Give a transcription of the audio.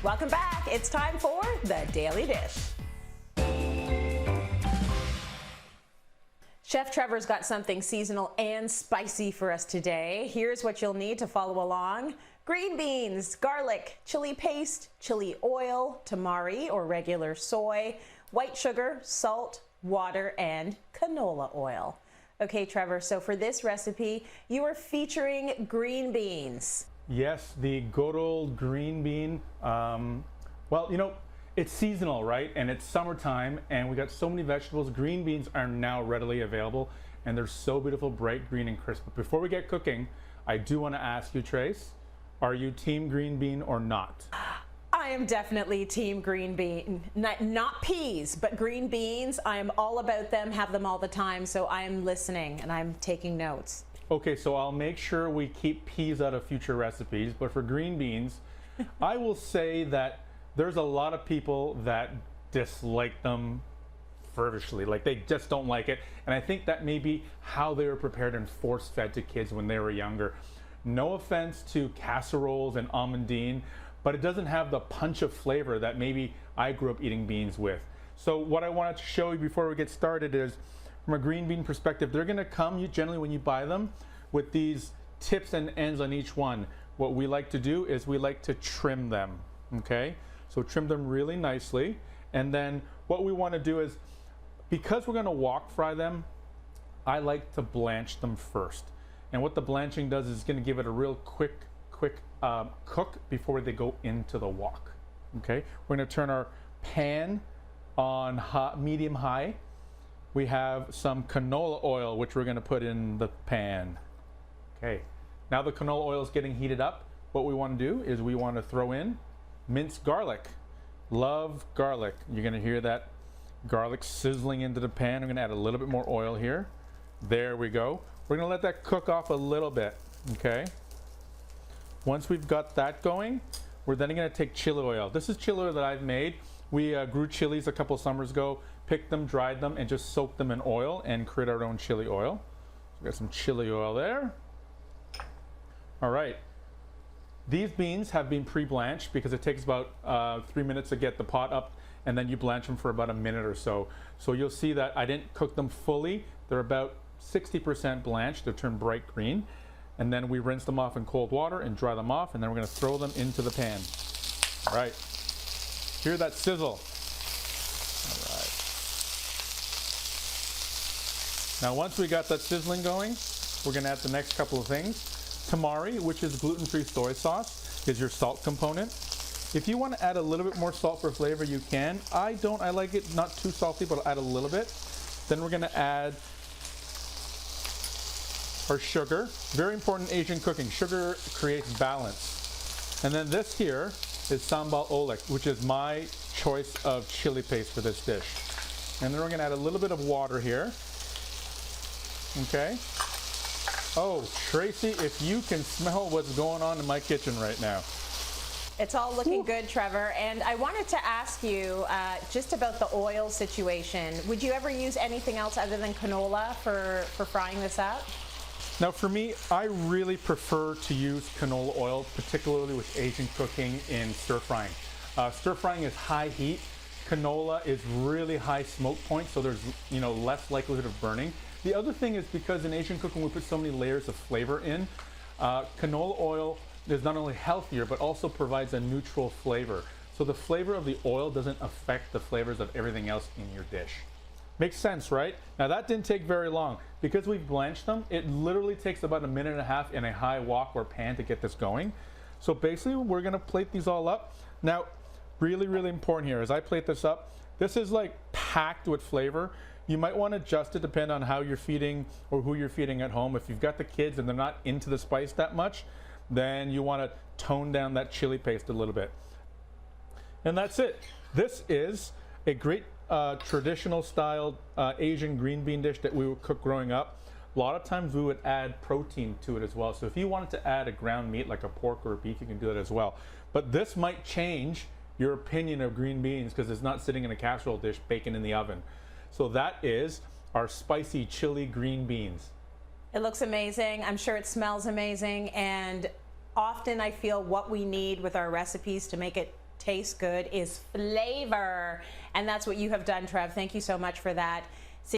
Welcome back. It's time for the Daily Dish. Chef Trevor's got something seasonal and spicy for us today. Here's what you'll need to follow along. Green beans, garlic, chili paste, chili oil, tamari or regular soy, white sugar, salt, water, and canola oil. Okay, Trevor, so for this recipe, you are featuring green beans. Yes, the good old green bean. Well, you know, it's seasonal, right? And it's summertime, and we got so many vegetables. Green beans are now readily available, and they're so beautiful, bright green and crisp. But before we get cooking, I do want to ask you, Trace, are you team green bean or not? I am definitely team green bean. Not peas, but green beans. I am all about them, have them all the time, so I am listening and I'm taking notes. Okay, so I'll make sure we keep peas out of future recipes, but for green beans, I will say that there's a lot of people that dislike them fervently, like they just don't like it, and I think that may be how they were prepared and force-fed to kids when they were younger. No offense to casseroles and almondine, but it doesn't have the punch of flavor that maybe I grew up eating beans with. So what I wanted to show you before we get started is, from a green bean perspective, they're gonna come, generally when you buy them, with these tips and ends on each one. What we like to do is we like to trim them, okay? So trim them really nicely. And then what we wanna do is, because we're gonna wok fry them, I like to blanch them first. And what the blanching does is gonna give it a real quick cook before they go into the wok, okay? We're gonna turn our pan on medium high. We have some canola oil, which we're going to put in the pan. Okay, now the canola oil is getting heated up. What we want to do is we want to throw in minced garlic. Love garlic. You're going to hear that garlic sizzling into the pan. I'm going to add a little bit more oil here. There we go. We're going to let that cook off a little bit, okay? Once we've got that going, we're then going to take chili oil. This is chili oil that I've made. We grew chilies a couple summers ago, picked them, dried them, and just soaked them in oil and create our own chili oil. So we got some chili oil there. All right. These beans have been pre-blanched because it takes about 3 minutes to get the pot up, and then you blanch them for about a minute or so. So you'll see that I didn't cook them fully. They're about 60% blanched. They're turned bright green. And then we rinse them off in cold water and dry them off, and then we're going to throw them into the pan. All right. Hear that sizzle. All right. Now once we got that sizzling going, we're going to add the next couple of things. Tamari, which is gluten-free soy sauce, is your salt component. If you want to add a little bit more salt for flavor, you can. I don't. I like it not too salty, but I'll add a little bit. Then we're going to add our sugar. Very important in Asian cooking. Sugar creates balance. And then this here is sambal oelek, which is my choice of chili paste for this dish. And then we're going to add a little bit of water here. Okay. Oh, Tracy, if you can smell what's going on in my kitchen right now. It's all looking good, Trevor. And I wanted to ask you just about the oil situation. Would you ever use anything else other than canola for frying this up? Now for me, I really prefer to use canola oil, particularly with Asian cooking in stir frying. Stir frying is high heat. Canola is really high smoke point, so there's less likelihood of burning. The other thing is because in Asian cooking we put so many layers of flavor in, canola oil is not only healthier but also provides a neutral flavor. So the flavor of the oil doesn't affect the flavors of everything else in your dish. Makes sense, right? Now that didn't take very long. Because we've blanched them, it literally takes about a minute and a half in a high wok or pan to get this going. So basically we're gonna plate these all up. Now, really, really important here, as I plate this up, this is like packed with flavor. You might want to adjust it depending on how you're feeding or who you're feeding at home. If you've got the kids and they're not into the spice that much, then you want to tone down that chili paste a little bit. And that's it. This is a great traditional style Asian green bean dish that we would cook growing up. A lot of times we would add protein to it as well. So if you wanted to add a ground meat like a pork or a beef, you can do that as well. But this might change your opinion of green beans because it's not sitting in a casserole dish baking in the oven. So that is our spicy chili green beans. It looks amazing. I'm sure it smells amazing. And often I feel what we need with our recipes to make it tastes good is flavor. And that's what you have done, Trev. Thank you so much for that.